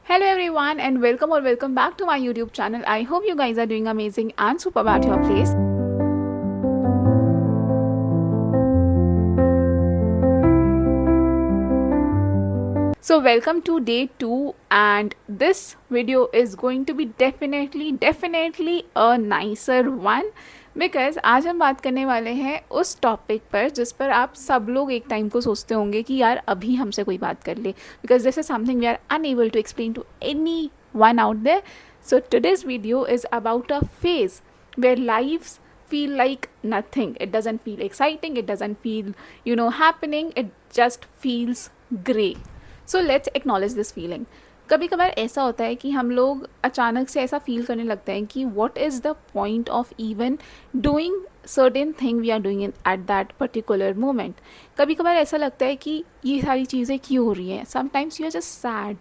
Hello everyone and welcome back to my YouTube channel. I hope you guys are doing amazing and superb at your place. So welcome to day 2 and this video is going to be definitely a nicer one because आज हम बात करने वाले हैं उस topic पर जिस पर आप सब लोग एक टाइम को सोचते होंगे कि यार अभी हमसे कोई बात कर ले because this is something we are unable to explain to anyone out there. So today's video is about a phase where life's feel like nothing. It doesn't feel exciting, it doesn't feel happening, it just feels gray. So let's acknowledge this feeling. कभी कभार ऐसा होता है कि हम लोग अचानक से ऐसा फील करने लगते हैं कि what is the point of even doing certain thing we are doing in at that particular moment. कभी कभार ऐसा लगता है कि ये सारी चीज़ें क्यों हो रही हैं. Sometimes you are just sad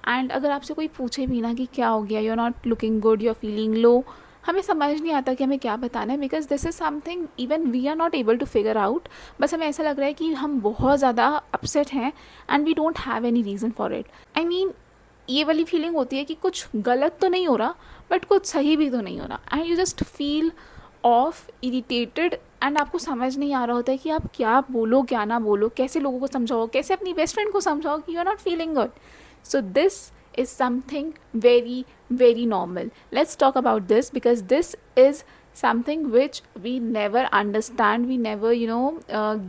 and अगर आपसे कोई पूछे भी ना कि क्या हो गया, you are not looking good, you are feeling low, हमें समझ नहीं आता कि हमें क्या बताना है because this is something even we are not able to figure out. बस हमें ऐसा लग रहा है कि हम बहुत ज़्यादा अपसेट हैं and we don't have any reason for it. I mean ये वाली फीलिंग होती है कि कुछ गलत तो नहीं हो रहा बट कुछ सही भी तो नहीं हो रहा and you just feel of irritated and आपको समझ नहीं आ रहा होता है कि आप क्या बोलो क्या ना बोलो, कैसे लोगों को समझाओ, कैसे अपनी बेस्ट फ्रेंड को समझाओ कि you are not feeling good. So this is something very normal. Let's talk about this because this is something which we never understand, we never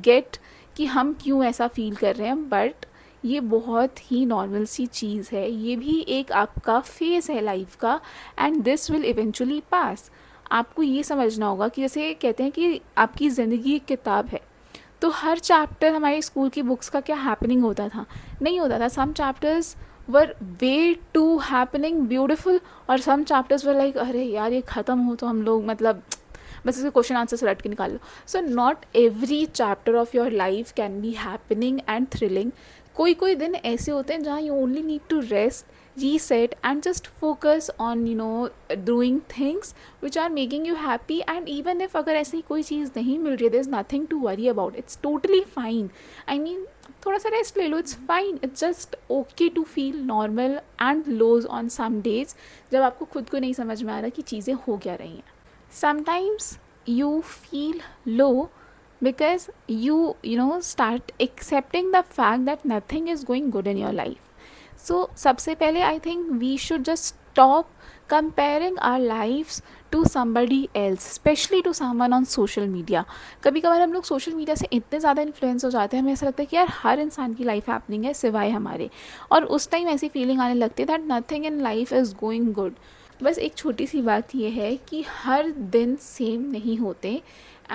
get कि हम क्यों ऐसा फील कर रहे हैं. बट ये बहुत ही नॉर्मल सी चीज़ है, ये भी एक आपका फेस है लाइफ का एंड दिस विल इवेंचुअली पास. आपको ये समझना होगा कि जैसे कहते हैं कि आपकी ज़िंदगी एक किताब है तो हर चैप्टर हमारी स्कूल की बुक्स का क्या हैपनिंग होता था, नहीं होता था. Some chapters were way too happening beautiful और सम चैप्टर्स वर लाइक अरे यार ये ख़त्म हो तो हम लोग मतलब बस इसके क्वेश्चन आंसर से रट के निकाल लो. So not every chapter of your life can be happening and thrilling. कोई कोई दिन ऐसे होते हैं जहाँ you only need to rest, reset and just focus on doing things which are making you happy. And even if अगर ऐसी कोई चीज़ नहीं मिल रही है, there's nothing to worry about, it's totally fine. I mean थोड़ा सा रेस्ट ले लो, it's fine, it's just okay to feel normal and lows on some days जब आपको खुद को नहीं समझ में आ रहा कि चीज़ें हो क्या रही हैं. Sometimes you feel low because you start accepting the fact that nothing is going good in your life. सो सबसे पहले I think we should just stop comparing our lives to somebody else, specially to someone on social media. कभी कभार हम लोग social media से इतने ज़्यादा इन्फ्लुएंस हो जाते हैं, हमें ऐसा लगता है कि यार हर इंसान की लाइफ हैपनिंग है सिवाय हमारे, और उस टाइम ऐसी फीलिंग आने लगती है that nothing in life is going good. बस एक छोटी सी बात यह है कि हर दिन सेम नहीं होते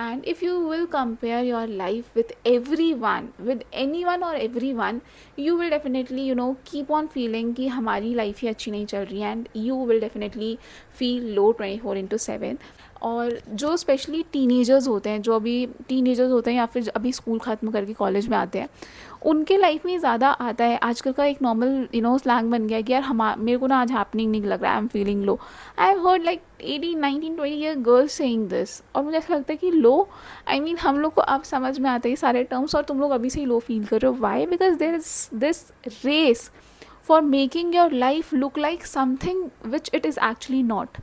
and if you will compare your life with everyone, with anyone or everyone, you will definitely keep on feeling कि हमारी लाइफ ही अच्छी नहीं चल रही है and you will definitely feel low 24/7. और जो स्पेशली टीनेजर्स होते हैं, जो अभी टीनेजर्स होते हैं या फिर अभी स्कूल ख़त्म करके कॉलेज में आते हैं, उनके लाइफ में ज़्यादा आता है. आजकल का एक नॉर्मल स्लैंग बन गया कि यार मेरे को ना आज हैपनिंग नहीं लग रहा, I am feeling low. I have heard like 18, 19, 20 year girls saying this. और मुझे ऐसा लगता है कि लो, आई मीन हम लोग को अब समझ में आते हैं सारे टर्म्स और तुम लोग अभी से ही लो फील कर रहे हो. Why? Because there is this race for making your life look like something which it is actually not.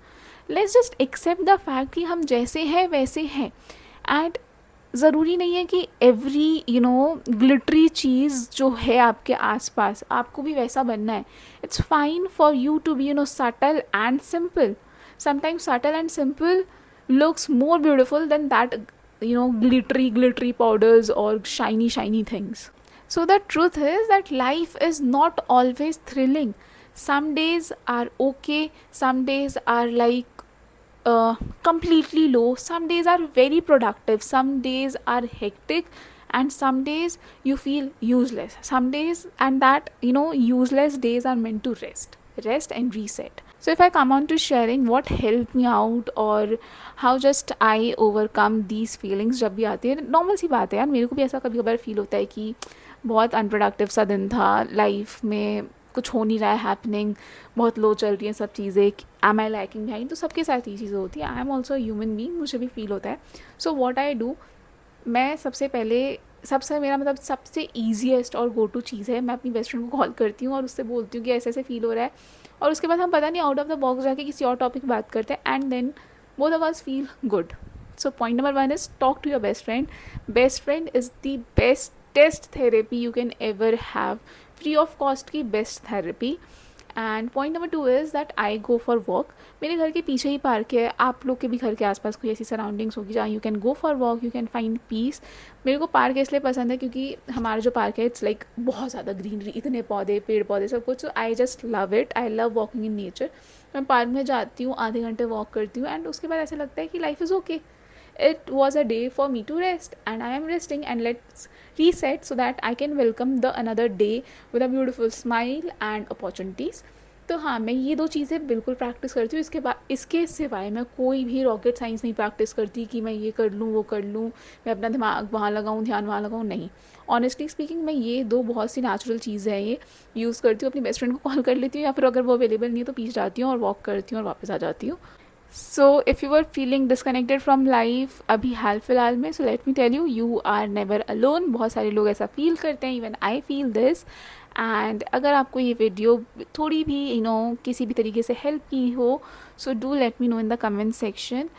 Let's just accept the fact कि हम जैसे हैं वैसे हैं एंड ज़रूरी नहीं है कि एवरी ग्लिटरी चीज़ जो है आपके आसपास आपको भी वैसा बनना है. It's fine for you to be subtle and simple. Sometimes subtle and simple looks more beautiful than that glittery powders or shiny things. So the truth is that life is not always thrilling. Some days are okay, some days are like completely low, some days are very productive, some days are hectic, and some days you feel useless. Some days, and that useless days are meant to rest and reset. So if I come on to sharing what helped me out or how just I overcome these feelings जब भी आती है, normal सी बात है यार, मेरे को भी ऐसा कभी कभार फील होता है कि बहुत अनप्रोडक्टिव सा दिन था, लाइफ में कुछ हो नहीं रहा है हैपनिंग, बहुत लो चल रही हैं सब चीज़ें, एम आई लैकिंग बिहाइंड. तो सबके साथ ये चीज़ें होती है. I am also human being, मुझे भी फील होता है. सो वॉट आई डू, मैं सबसे पहले सबसे मेरा मतलब सबसे ईजीएस्ट और गो टू चीज़ है, मैं अपनी बेस्ट फ्रेंड को कॉल करती हूँ और उससे बोलती हूँ कि ऐसे ऐसे फील हो रहा है, और उसके बाद हम पता नहीं आउट ऑफ द बॉक्स जाके किसी और टॉपिक बात करते हैं and then both of us feel good. So point number 1 is talk to your best friend. Best friend is the bestest therapy you can ever have, free of cost की best therapy. And point number 2 is that I go for walk. मेरे घर के पीछे ही park है, आप लोग के भी घर के आसपास कोई ऐसी सराउंडिंग्स होगी जहाँ you can go for walk, you can find peace. मेरे को पार्क इसलिए पसंद है क्योंकि हमारा जो पार्क है इट्स लाइक बहुत ज़्यादा ग्रीनरी, इतने पौधे पेड़ पौधे सब कुछ. So I just love it, I love walking in nature. मैं पार्क में जाती हूँ, आधे घंटे वॉक करती हूँ एंड उसके बाद ऐसा लगता है कि life is okay. It was a day for me to rest and I am resting, and let's reset so that I can welcome the another day with a beautiful smile and opportunities. तो हाँ, मैं ये 2 चीज़ें बिल्कुल practice करती हूँ. इसके सिवाय मैं कोई भी रॉकेट साइंस नहीं प्रैक्टिस करती कि मैं ये कर लूँ वो कर लूँ, मैं अपना दिमाग वहाँ लगाऊँ ध्यान वहाँ लगाऊँ, नहीं. ऑनेस्टली स्पीकिंग मैं ये 2 बहुत सी नेचुरल चीज़ें हैं, ये यूज़ करती हूँ. अपनी बेस्ट फ्रेंड को कॉल कर लेती हूँ या फिर अगर वो अवेलेबल नहीं है तो पीछे जाती हूँ और वॉक करती हूँ और वापस आ जाती हूँ. So if you are feeling disconnected from life अभी हाल फिलहाल में, so let me tell you, you are never alone. बहुत सारे लोग ऐसा फील करते हैं, even I feel this. And अगर आपको ये वीडियो थोड़ी भी किसी भी तरीके से हेल्प की हो, so do let me know in the comment section.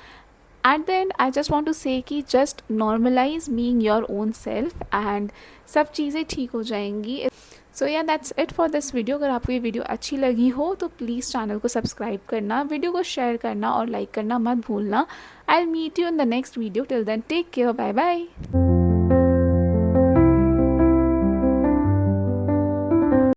At the end I just want to say कि just normalise being your own self and सब चीज़ें ठीक हो जाएंगी. So yeah that's it for this video. अगर आपको ये video अच्छी लगी हो तो प्लीज़ चैनल को सब्सक्राइब करना, वीडियो को शेयर करना और लाइक करना मत भूलना. I will meet you in the next video. Till then take care, bye bye.